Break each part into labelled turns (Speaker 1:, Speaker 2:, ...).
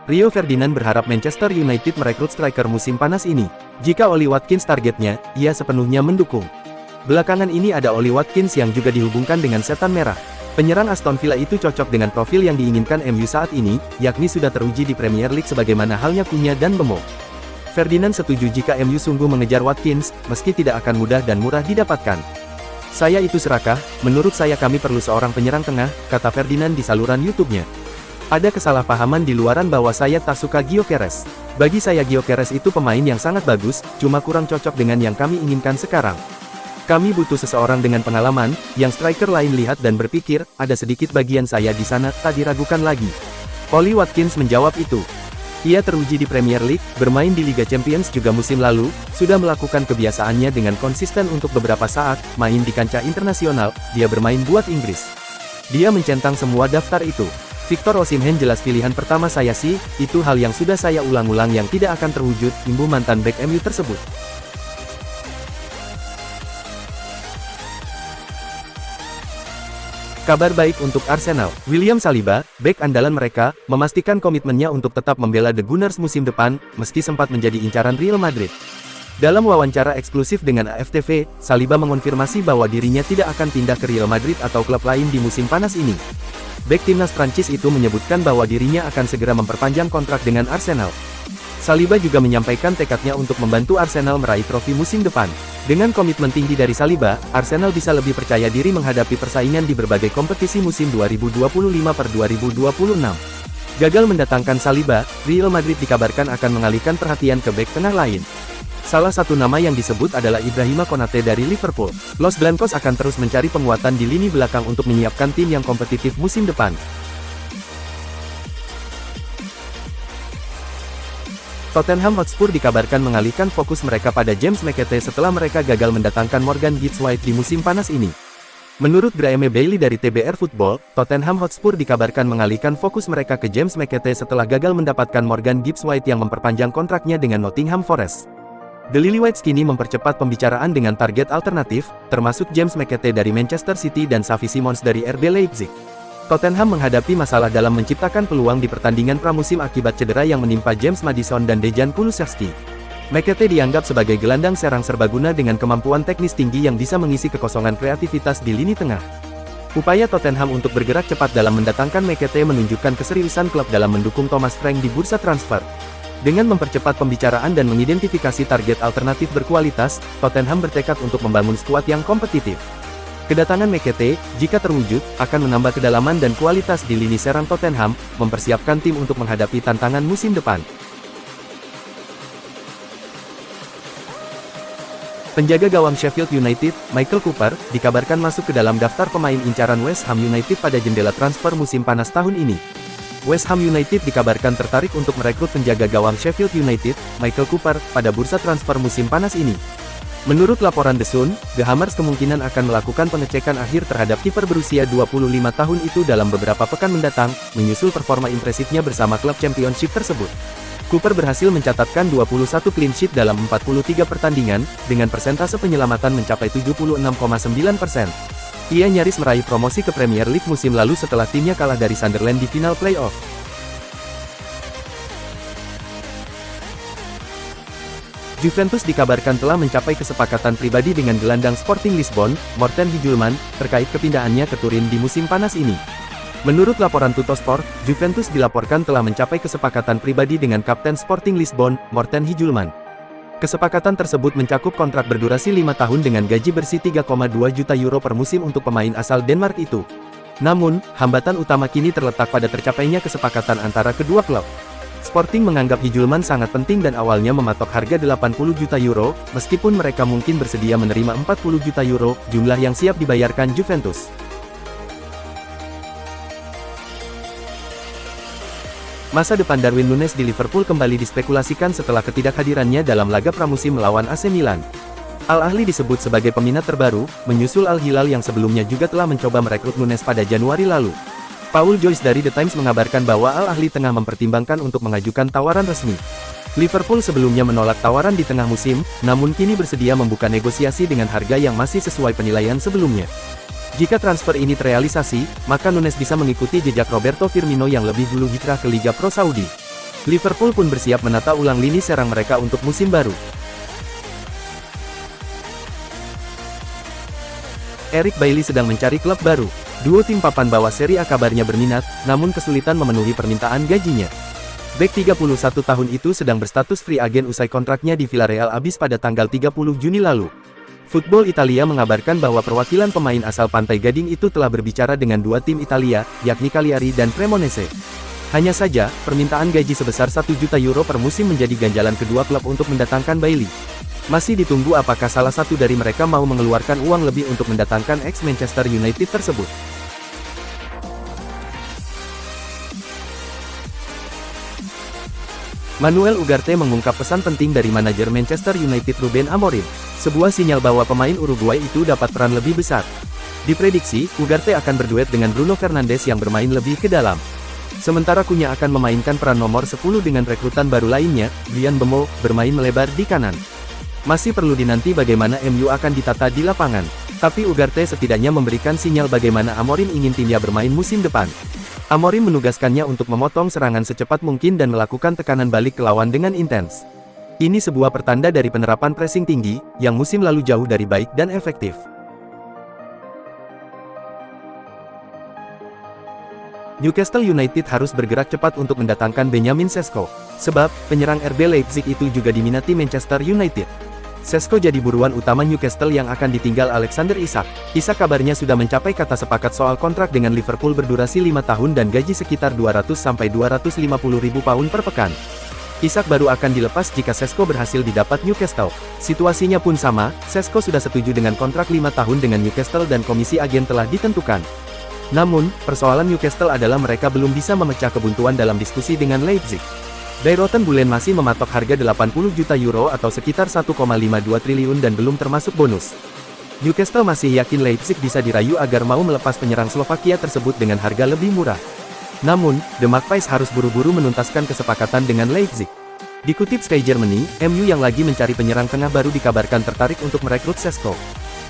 Speaker 1: Rio Ferdinand berharap Manchester United merekrut striker musim panas ini. Jika Oli Watkins targetnya, ia sepenuhnya mendukung. Belakangan ini ada Oli Watkins yang juga dihubungkan dengan setan merah. Penyerang Aston Villa itu cocok dengan profil yang diinginkan MU saat ini, yakni sudah teruji di Premier League sebagaimana halnya Cunha dan Mbemo. Ferdinand setuju jika MU sungguh mengejar Watkins, meski tidak akan mudah dan murah didapatkan. "Saya itu serakah, menurut saya kami perlu seorang penyerang tengah," kata Ferdinand di saluran YouTube-nya. "Ada kesalahpahaman di luaran bahwa saya tak suka Gyökeres. Bagi saya Gyökeres itu pemain yang sangat bagus, cuma kurang cocok dengan yang kami inginkan sekarang. Kami butuh seseorang dengan pengalaman, yang striker lain lihat dan berpikir, ada sedikit bagian saya di sana, tak diragukan lagi." Oli Watkins menjawab itu. Ia teruji di Premier League, bermain di Liga Champions juga musim lalu, sudah melakukan kebiasaannya dengan konsisten untuk beberapa saat, main di kancah internasional, dia bermain buat Inggris. Dia mencentang semua daftar itu. "Victor Osimhen jelas pilihan pertama saya sih, itu hal yang sudah saya ulang-ulang yang tidak akan terwujud," imbuh mantan bek MU tersebut. Kabar baik untuk Arsenal. William Saliba, bek andalan mereka, memastikan komitmennya untuk tetap membela The Gunners musim depan, meski sempat menjadi incaran Real Madrid. Dalam wawancara eksklusif dengan AFTV, Saliba mengonfirmasi bahwa dirinya tidak akan pindah ke Real Madrid atau klub lain di musim panas ini. Bek timnas Prancis itu menyebutkan bahwa dirinya akan segera memperpanjang kontrak dengan Arsenal. Saliba juga menyampaikan tekadnya untuk membantu Arsenal meraih trofi musim depan. Dengan komitmen tinggi dari Saliba, Arsenal bisa lebih percaya diri menghadapi persaingan di berbagai kompetisi musim 2025-2026. Gagal mendatangkan Saliba, Real Madrid dikabarkan akan mengalihkan perhatian ke bek tengah lain. Salah satu nama yang disebut adalah Ibrahima Konate dari Liverpool. Los Blancos akan terus mencari penguatan di lini belakang untuk menyiapkan tim yang kompetitif musim depan. Tottenham Hotspur dikabarkan mengalihkan fokus mereka pada James McAtee setelah mereka gagal mendatangkan Morgan Gibbs-White di musim panas ini. Menurut Graeme Bailey dari TBR Football, Tottenham Hotspur dikabarkan mengalihkan fokus mereka ke James McAtee setelah gagal mendapatkan Morgan Gibbs-White yang memperpanjang kontraknya dengan Nottingham Forest. The Lilywhites kini mempercepat pembicaraan dengan target alternatif, termasuk James McAtee dari Manchester City dan Xavi Simons dari RB Leipzig. Tottenham menghadapi masalah dalam menciptakan peluang di pertandingan pramusim akibat cedera yang menimpa James Maddison dan Dejan Kulusevski. McAtee dianggap sebagai gelandang serang serbaguna dengan kemampuan teknis tinggi yang bisa mengisi kekosongan kreativitas di lini tengah. Upaya Tottenham untuk bergerak cepat dalam mendatangkan McAtee menunjukkan keseriusan klub dalam mendukung Thomas Frank di bursa transfer. Dengan mempercepat pembicaraan dan mengidentifikasi target alternatif berkualitas, Tottenham bertekad untuk membangun skuad yang kompetitif. Kedatangan McAtee, jika terwujud, akan menambah kedalaman dan kualitas di lini serang Tottenham, mempersiapkan tim untuk menghadapi tantangan musim depan. Penjaga gawang Sheffield United, Michael Cooper, dikabarkan masuk ke dalam daftar pemain incaran West Ham United pada jendela transfer musim panas tahun ini. West Ham United dikabarkan tertarik untuk merekrut penjaga gawang Sheffield United, Michael Cooper, pada bursa transfer musim panas ini. Menurut laporan The Sun, The Hammers kemungkinan akan melakukan pengecekan akhir terhadap kiper berusia 25 tahun itu dalam beberapa pekan mendatang, menyusul performa impresifnya bersama klub Championship tersebut. Cooper berhasil mencatatkan 21 clean sheet dalam 43 pertandingan, dengan persentase penyelamatan mencapai 76,9%. Ia nyaris meraih promosi ke Premier League musim lalu setelah timnya kalah dari Sunderland di final playoff. Juventus dikabarkan telah mencapai kesepakatan pribadi dengan gelandang Sporting Lisbon, Morten Hijulman, terkait kepindahannya ke Turin di musim panas ini. Menurut laporan Tuttosport, Juventus dilaporkan telah mencapai kesepakatan pribadi dengan kapten Sporting Lisbon, Morten Hijulman. Kesepakatan tersebut mencakup kontrak berdurasi 5 tahun dengan gaji bersih 3,2 juta euro per musim untuk pemain asal Denmark itu. Namun, hambatan utama kini terletak pada tercapainya kesepakatan antara kedua klub. Sporting menganggap Hijulman sangat penting dan awalnya mematok harga 80 juta euro, meskipun mereka mungkin bersedia menerima 40 juta euro, jumlah yang siap dibayarkan Juventus. Masa depan Darwin Núñez di Liverpool kembali dispekulasikan setelah ketidakhadirannya dalam laga pramusim melawan AC Milan. Al-Ahli disebut sebagai peminat terbaru, menyusul Al-Hilal yang sebelumnya juga telah mencoba merekrut Núñez pada Januari lalu. Paul Joyce dari The Times mengabarkan bahwa Al-Ahli tengah mempertimbangkan untuk mengajukan tawaran resmi. Liverpool sebelumnya menolak tawaran di tengah musim, namun kini bersedia membuka negosiasi dengan harga yang masih sesuai penilaian sebelumnya. Jika transfer ini terrealisasi, maka Núñez bisa mengikuti jejak Roberto Firmino yang lebih dulu hijrah ke Liga Pro Saudi. Liverpool pun bersiap menata ulang lini serang mereka untuk musim baru. Eric Bailly sedang mencari klub baru. Duo tim papan bawah Serie A kabarnya berminat, namun kesulitan memenuhi permintaan gajinya. Bek 31 tahun itu sedang berstatus free agent usai kontraknya di Villarreal habis pada tanggal 30 Juni lalu. Football Italia mengabarkan bahwa perwakilan pemain asal Pantai Gading itu telah berbicara dengan dua tim Italia, yakni Cagliari dan Cremonese. Hanya saja, permintaan gaji sebesar 1 juta euro per musim menjadi ganjalan kedua klub untuk mendatangkan Bailly. Masih ditunggu apakah salah satu dari mereka mau mengeluarkan uang lebih untuk mendatangkan ex-Manchester United tersebut. Manuel Ugarte mengungkap pesan penting dari manajer Manchester United Ruben Amorim. Sebuah sinyal bahwa pemain Uruguay itu dapat peran lebih besar. Diprediksi, Ugarte akan berduet dengan Bruno Fernandes yang bermain lebih ke dalam. Sementara Cunha akan memainkan peran nomor 10 dengan rekrutan baru lainnya, Bryan Mbeumo, bermain melebar di kanan. Masih perlu dinanti bagaimana MU akan ditata di lapangan. Tapi Ugarte setidaknya memberikan sinyal bagaimana Amorim ingin timnya bermain musim depan. Amorim menugaskannya untuk memotong serangan secepat mungkin dan melakukan tekanan balik ke lawan dengan intens. Ini sebuah pertanda dari penerapan pressing tinggi, yang musim lalu jauh dari baik dan efektif. Newcastle United harus bergerak cepat untuk mendatangkan Benjamin Sesko, sebab penyerang RB Leipzig itu juga diminati Manchester United. Sesko jadi buruan utama Newcastle yang akan ditinggal Alexander Isak. Isak kabarnya sudah mencapai kata sepakat soal kontrak dengan Liverpool berdurasi 5 tahun dan gaji sekitar 200–250 ribu pound per pekan. Isak baru akan dilepas jika Sesko berhasil didapat Newcastle. Situasinya pun sama, Sesko sudah setuju dengan kontrak 5 tahun dengan Newcastle dan komisi agen telah ditentukan. Namun, persoalan Newcastle adalah mereka belum bisa memecah kebuntuan dalam diskusi dengan Leipzig. Die Roten Bullen masih mematok harga 80 juta euro atau sekitar 1,52 triliun dan belum termasuk bonus. Newcastle masih yakin Leipzig bisa dirayu agar mau melepas penyerang Slovakia tersebut dengan harga lebih murah. Namun, The Magpies harus buru-buru menuntaskan kesepakatan dengan Leipzig. Dikutip Sky Germany, MU yang lagi mencari penyerang tengah baru dikabarkan tertarik untuk merekrut Sesko.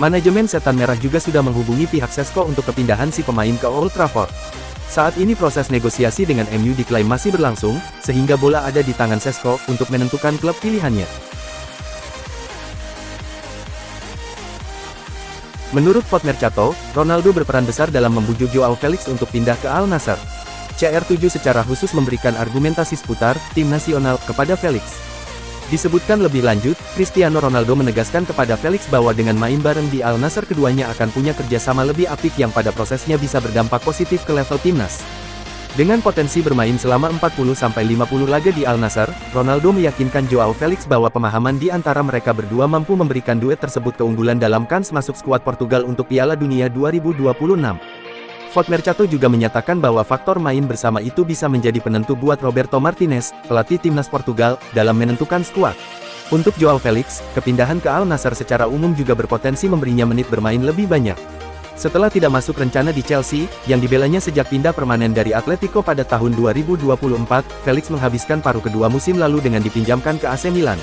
Speaker 1: Manajemen Setan Merah juga sudah menghubungi pihak Sesko untuk kepindahan si pemain ke Old Trafford. Saat ini proses negosiasi dengan MU diklaim masih berlangsung, sehingga bola ada di tangan Sesko untuk menentukan klub pilihannya. Menurut Foot Mercato, Ronaldo berperan besar dalam membujuk Joao Felix untuk pindah ke Al Nassr. CR7 secara khusus memberikan argumentasi seputar tim nasional kepada Felix. Disebutkan lebih lanjut, Cristiano Ronaldo menegaskan kepada Felix bahwa dengan main bareng di Al Nassr keduanya akan punya kerjasama lebih apik yang pada prosesnya bisa berdampak positif ke level timnas. Dengan potensi bermain selama 40–50 laga di Al Nassr, Ronaldo meyakinkan Joao Felix bahwa pemahaman di antara mereka berdua mampu memberikan duet tersebut keunggulan dalam kans masuk skuad Portugal untuk Piala Dunia 2026. Foot Mercato juga menyatakan bahwa faktor main bersama itu bisa menjadi penentu buat Roberto Martinez, pelatih timnas Portugal, dalam menentukan skuad. Untuk Joao Felix, kepindahan ke Al Nassr secara umum juga berpotensi memberinya menit bermain lebih banyak. Setelah tidak masuk rencana di Chelsea, yang dibelanya sejak pindah permanen dari Atletico pada tahun 2024, Felix menghabiskan paruh kedua musim lalu dengan dipinjamkan ke AC Milan.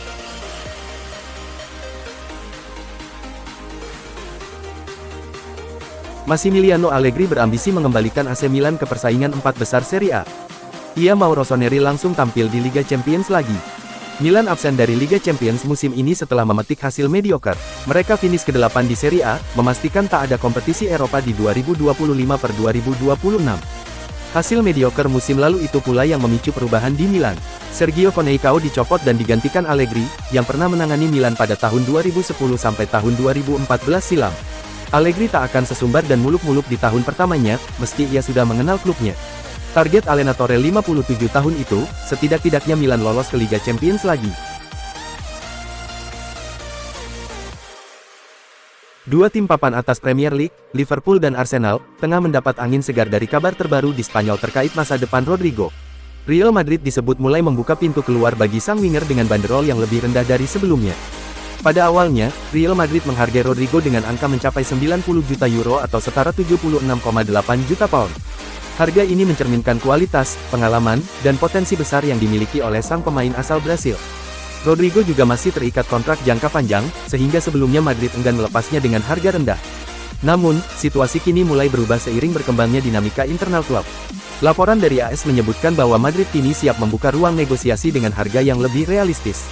Speaker 1: Massimiliano Allegri berambisi mengembalikan AC Milan ke persaingan 4 besar Serie A. Ia mau Rossoneri langsung tampil di Liga Champions lagi. Milan absen dari Liga Champions musim ini setelah memetik hasil mediocre. Mereka finish ke-8 di Serie A, memastikan tak ada kompetisi Eropa di 2025–2026. Hasil mediocre musim lalu itu pula yang memicu perubahan di Milan. Sergio Conceicao dicopot dan digantikan Allegri, yang pernah menangani Milan pada tahun 2010 sampai tahun 2014 silam. Allegri tak akan sesumbar dan muluk-muluk di tahun pertamanya, meski ia sudah mengenal klubnya. Target Allenatore 57 tahun itu, setidak-tidaknya Milan lolos ke Liga Champions lagi. Dua tim papan atas Premier League, Liverpool dan Arsenal, tengah mendapat angin segar dari kabar terbaru di Spanyol terkait masa depan Rodrigo. Real Madrid disebut mulai membuka pintu keluar bagi sang winger dengan banderol yang lebih rendah dari sebelumnya. Pada awalnya, Real Madrid menghargai Rodrigo dengan angka mencapai 90 juta euro atau setara 76,8 juta pound. Harga ini mencerminkan kualitas, pengalaman, dan potensi besar yang dimiliki oleh sang pemain asal Brasil. Rodrigo juga masih terikat kontrak jangka panjang, sehingga sebelumnya Madrid enggan melepasnya dengan harga rendah. Namun, situasi kini mulai berubah seiring berkembangnya dinamika internal klub. Laporan dari AS menyebutkan bahwa Madrid kini siap membuka ruang negosiasi dengan harga yang lebih realistis.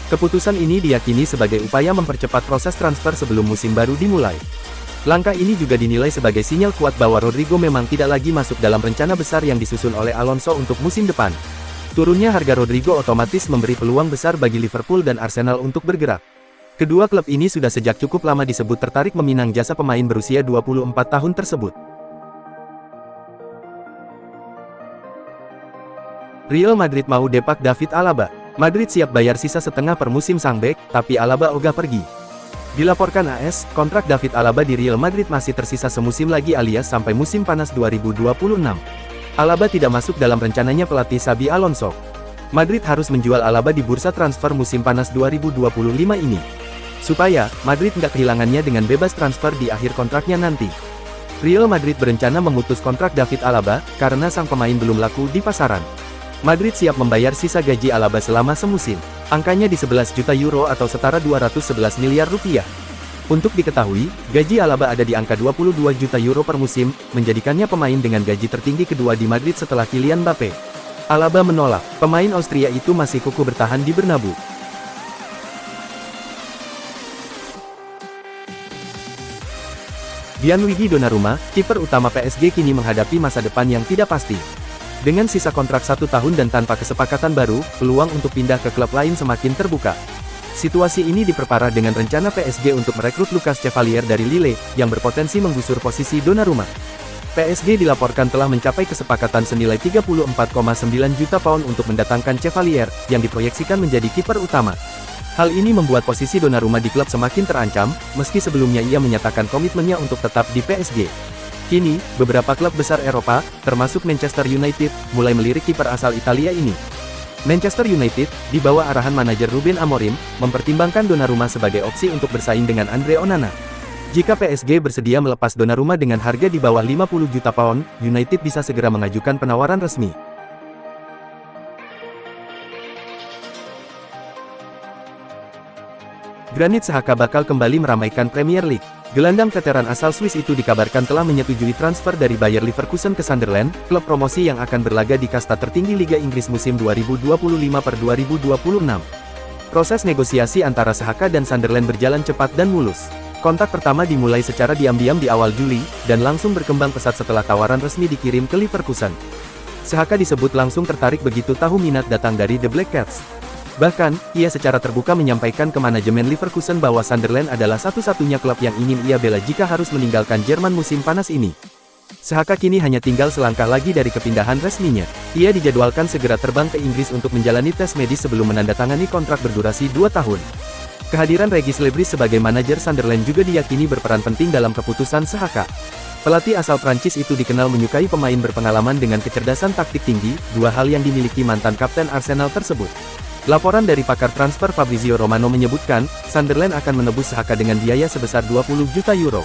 Speaker 1: Keputusan ini diyakini sebagai upaya mempercepat proses transfer sebelum musim baru dimulai. Langkah ini juga dinilai sebagai sinyal kuat bahwa Rodrigo memang tidak lagi masuk dalam rencana besar yang disusun oleh Alonso untuk musim depan. Turunnya harga Rodrigo otomatis memberi peluang besar bagi Liverpool dan Arsenal untuk bergerak. Kedua klub ini sudah sejak cukup lama disebut tertarik meminang jasa pemain berusia 24 tahun tersebut. Real Madrid mau depak David Alaba. Madrid siap bayar sisa setengah per musim sang bek, tapi Alaba ogah pergi. Dilaporkan AS, kontrak David Alaba di Real Madrid masih tersisa semusim lagi alias sampai musim panas 2026. Alaba tidak masuk dalam rencananya pelatih Xabi Alonso. Madrid harus menjual Alaba di bursa transfer musim panas 2025 ini. Supaya, Madrid nggak kehilangannya dengan bebas transfer di akhir kontraknya nanti. Real Madrid berencana memutus kontrak David Alaba, karena sang pemain belum laku di pasaran. Madrid siap membayar sisa gaji Alaba selama semusim. Angkanya di 11 juta euro atau setara 211 miliar rupiah. Untuk diketahui, gaji Alaba ada di angka 22 juta euro per musim, menjadikannya pemain dengan gaji tertinggi kedua di Madrid setelah Kylian Mbappe. Alaba menolak, pemain Austria itu masih kukuh bertahan di Bernabeu. Gianluigi Donnarumma, kiper utama PSG kini menghadapi masa depan yang tidak pasti. Dengan sisa kontrak 1 tahun dan tanpa kesepakatan baru, peluang untuk pindah ke klub lain semakin terbuka. Situasi ini diperparah dengan rencana PSG untuk merekrut Lucas Chevalier dari Lille, yang berpotensi menggusur posisi Donnarumma. PSG dilaporkan telah mencapai kesepakatan senilai 34,9 juta pound untuk mendatangkan Chevalier, yang diproyeksikan menjadi kiper utama. Hal ini membuat posisi Donnarumma di klub semakin terancam, meski sebelumnya ia menyatakan komitmennya untuk tetap di PSG. Kini, beberapa klub besar Eropa, termasuk Manchester United, mulai melirik kiper asal Italia ini. Manchester United, di bawah arahan manajer Ruben Amorim, mempertimbangkan Donnarumma sebagai opsi untuk bersaing dengan Andre Onana. Jika PSG bersedia melepas Donnarumma dengan harga di bawah 50 juta pound, United bisa segera mengajukan penawaran resmi. Granit Xhaka bakal kembali meramaikan Premier League. Gelandang veteran asal Swiss itu dikabarkan telah menyetujui transfer dari Bayer Leverkusen ke Sunderland, klub promosi yang akan berlaga di kasta tertinggi Liga Inggris musim 2025-2026. Proses negosiasi antara Xhaka dan Sunderland berjalan cepat dan mulus. Kontak pertama dimulai secara diam-diam di awal Juli, dan langsung berkembang pesat setelah tawaran resmi dikirim ke Leverkusen. Xhaka disebut langsung tertarik begitu tahu minat datang dari The Black Cats. Bahkan, ia secara terbuka menyampaikan ke manajemen Leverkusen bahwa Sunderland adalah satu-satunya klub yang ingin ia bela jika harus meninggalkan Jerman musim panas ini. Xhaka kini hanya tinggal selangkah lagi dari kepindahan resminya. Ia dijadwalkan segera terbang ke Inggris untuk menjalani tes medis sebelum menandatangani kontrak berdurasi 2 tahun. Kehadiran Regis Lebris sebagai manajer Sunderland juga diyakini berperan penting dalam keputusan Xhaka. Pelatih asal Prancis itu dikenal menyukai pemain berpengalaman dengan kecerdasan taktik tinggi, dua hal yang dimiliki mantan kapten Arsenal tersebut. Laporan dari pakar transfer Fabrizio Romano menyebutkan, Sunderland akan menebus Xhaka dengan biaya sebesar 20 juta euro.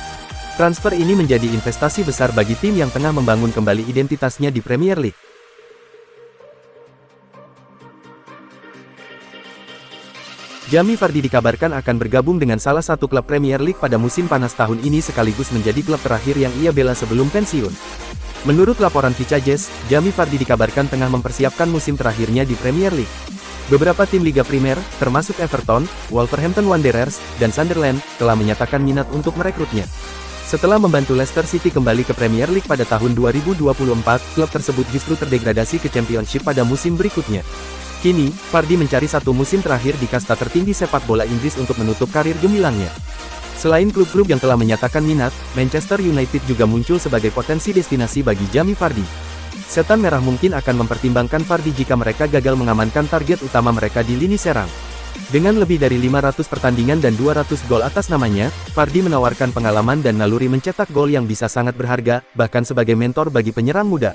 Speaker 1: Transfer ini menjadi investasi besar bagi tim yang tengah membangun kembali identitasnya di Premier League. Jamie Vardy dikabarkan akan bergabung dengan salah satu klub Premier League pada musim panas tahun ini sekaligus menjadi klub terakhir yang ia bela sebelum pensiun. Menurut laporan Vicajes, Jamie Vardy dikabarkan tengah mempersiapkan musim terakhirnya di Premier League. Beberapa tim Liga Primer, termasuk Everton, Wolverhampton Wanderers, dan Sunderland, telah menyatakan minat untuk merekrutnya. Setelah membantu Leicester City kembali ke Premier League pada tahun 2024, klub tersebut justru terdegradasi ke Championship pada musim berikutnya. Kini, Vardy mencari satu musim terakhir di kasta tertinggi sepak bola Inggris untuk menutup karir gemilangnya. Selain klub-klub yang telah menyatakan minat, Manchester United juga muncul sebagai potensi destinasi bagi Jamie Vardy. Setan Merah mungkin akan mempertimbangkan Vardy jika mereka gagal mengamankan target utama mereka di lini serang. Dengan lebih dari 500 pertandingan dan 200 gol atas namanya, Vardy menawarkan pengalaman dan naluri mencetak gol yang bisa sangat berharga, bahkan sebagai mentor bagi penyerang muda.